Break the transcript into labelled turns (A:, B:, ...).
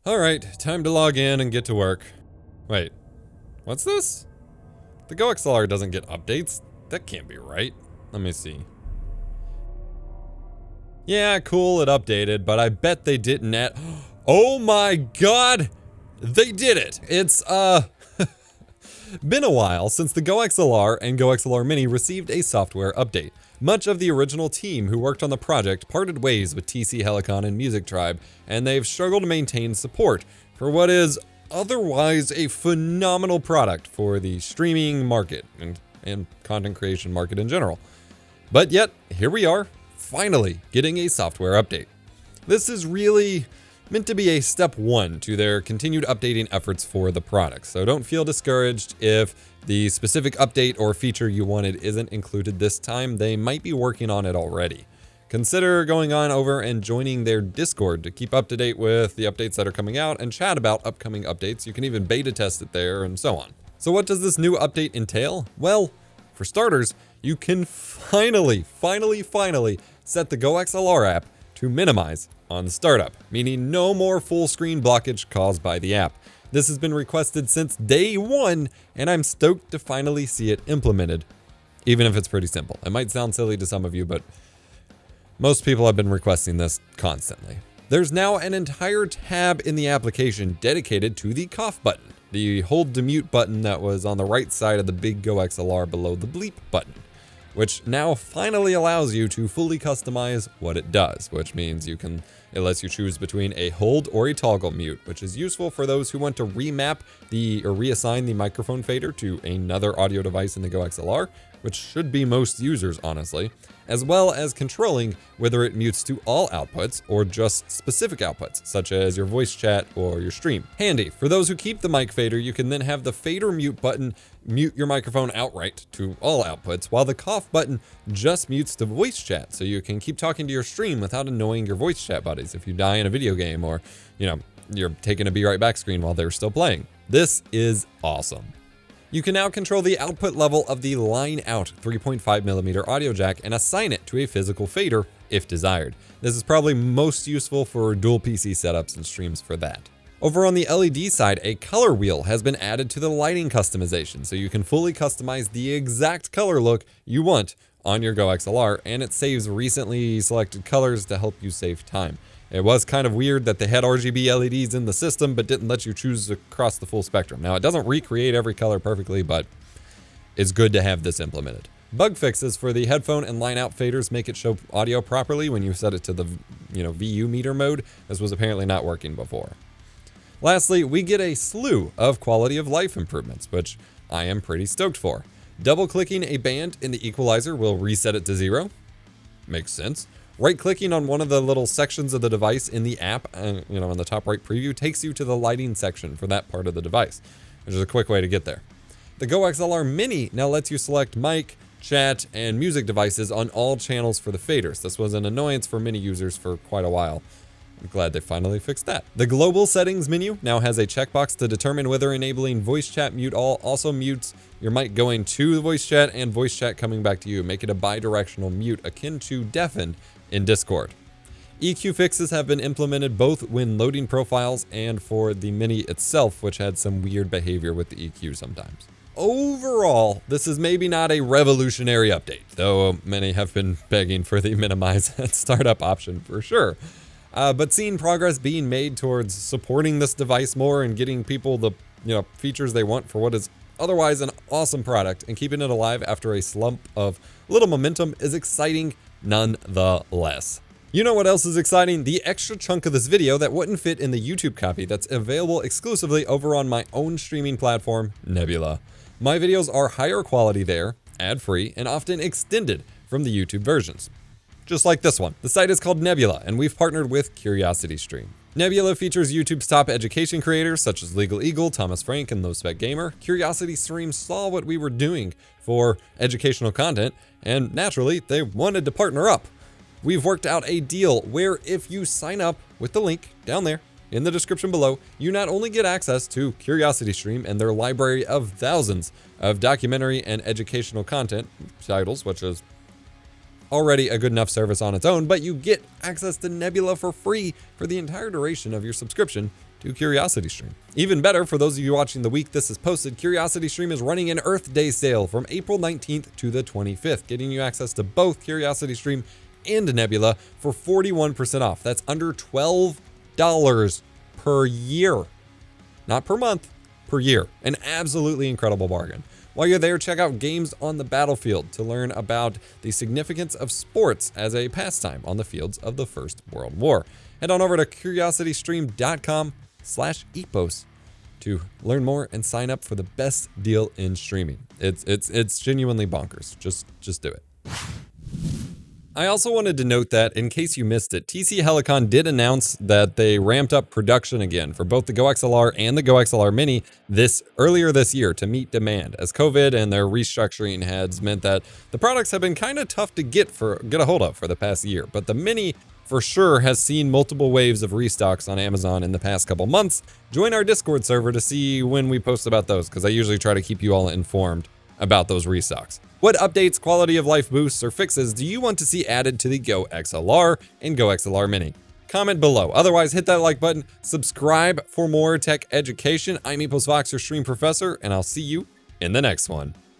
A: Alright, time to log in and get to work. Wait, what's this? The GoXLR doesn't get updates. That can't be right. Let me see. Yeah, cool, it updated, but I bet they didn't add... Oh my god! They did it! It's, been a while since the GoXLR and GoXLR Mini received a software update. Much of the original team who worked on the project parted ways with TC Helicon and Music Tribe, and they've struggled to maintain support for what is otherwise a phenomenal product for the streaming market and content creation market in general. But yet, here we are, finally getting a software update. This is really meant to be a step one to their continued updating efforts for the product, so don't feel discouraged if the specific update or feature you wanted isn't included this time. They might be working on it already. Consider going on over and joining their Discord to keep up to date with the updates that are coming out and chat about upcoming updates. You can even beta test it there and so on. So what does this new update entail? Well, for starters, you can finally set the GoXLR app to minimize on startup, meaning no more full screen blockage caused by the app. This has been requested since day one, and I'm stoked to finally see it implemented, even if it's pretty simple. It might sound silly to some of you, but most people have been requesting this constantly. There's now an entire tab in the application dedicated to the cough button, the hold to mute button that was on the right side of the big GoXLR below the bleep button, which now finally allows you to fully customize what it does, which means it lets you choose between a hold or a toggle mute, which is useful for those who want to reassign the microphone fader to another audio device in the GoXLR, which should be most users, honestly, as well as controlling whether it mutes to all outputs or just specific outputs, such as your voice chat or your stream. Handy. For those who keep the mic fader, you can then have the fader mute button mute your microphone outright to all outputs, while the cough button just mutes to voice chat, so you can keep talking to your stream without annoying your voice chat buddies if you die in a video game or, you're taking a be right back screen while they're still playing. This is awesome. You can now control the output level of the line out 3.5mm audio jack and assign it to a physical fader if desired. This is probably most useful for dual PC setups and streams for that. Over on the LED side, a color wheel has been added to the lighting customization, so you can fully customize the exact color look you want on your GoXLR, and it saves recently selected colors to help you save time. It was kind of weird that they had RGB LEDs in the system, but didn't let you choose across the full spectrum. Now, it doesn't recreate every color perfectly, but it's good to have this implemented. Bug fixes for the headphone and line out faders make it show audio properly when you set it to the VU meter mode. This was apparently not working before. Lastly, we get a slew of quality of life improvements, which I am pretty stoked for. Double-clicking a band in the equalizer will reset it to 0. Makes sense. Right-clicking on one of the little sections of the device in the app, in the top right preview, takes you to the lighting section for that part of the device, which is a quick way to get there. The GoXLR Mini now lets you select mic, chat, and music devices on all channels for the faders. This was an annoyance for Mini users for quite a while. I'm glad they finally fixed that. The global settings menu now has a checkbox to determine whether enabling voice chat mute all also mutes your mic going to the voice chat and voice chat coming back to you. Make it a bi-directional mute akin to deafen in Discord. EQ fixes have been implemented both when loading profiles and for the Mini itself, which had some weird behavior with the EQ sometimes. Overall, this is maybe not a revolutionary update, though many have been begging for the minimize and startup option for sure. But seeing progress being made towards supporting this device more and getting people the features they want for what is otherwise an awesome product and keeping it alive after a slump of little momentum is exciting nonetheless. You know what else is exciting? The extra chunk of this video that wouldn't fit in the YouTube copy that's available exclusively over on my own streaming platform, Nebula. My videos are higher quality there, ad-free, and often extended from the YouTube versions. Just like this one. The site is called Nebula, and we've partnered with CuriosityStream. Nebula features YouTube's top education creators such as Legal Eagle, Thomas Frank, and Low Spec Gamer. CuriosityStream saw what we were doing for educational content, and naturally, they wanted to partner up. We've worked out a deal where if you sign up with the link down there in the description below, you not only get access to CuriosityStream and their library of thousands of documentary and educational content titles, which is already a good enough service on its own, but you get access to Nebula for free for the entire duration of your subscription to CuriosityStream. Even better, for those of you watching the week this is posted, CuriosityStream is running an Earth Day sale from April 19th to the 25th, getting you access to both CuriosityStream and Nebula for 41% off. That's under $12 per year. Not per month, per year. An absolutely incredible bargain. While you're there, check out Games on the Battlefield to learn about the significance of sports as a pastime on the fields of the First World War. Head on over to curiositystream.com/epos to learn more and sign up for the best deal in streaming. It's genuinely bonkers. Just do it. I also wanted to note that, in case you missed it, TC Helicon did announce that they ramped up production again for both the GoXLR and the GoXLR Mini earlier this year to meet demand, as COVID and their restructuring has meant that the products have been kind of tough to get a hold of for the past year. But the Mini for sure has seen multiple waves of restocks on Amazon in the past couple months. Join our Discord server to see when we post about those, because I usually try to keep you all informed about those restocks. What updates, quality of life boosts, or fixes do you want to see added to the GoXLR and GoXLR Mini? Comment below. Otherwise, hit that like button, subscribe for more tech education. I'm EposVox, your stream professor, and I'll see you in the next one.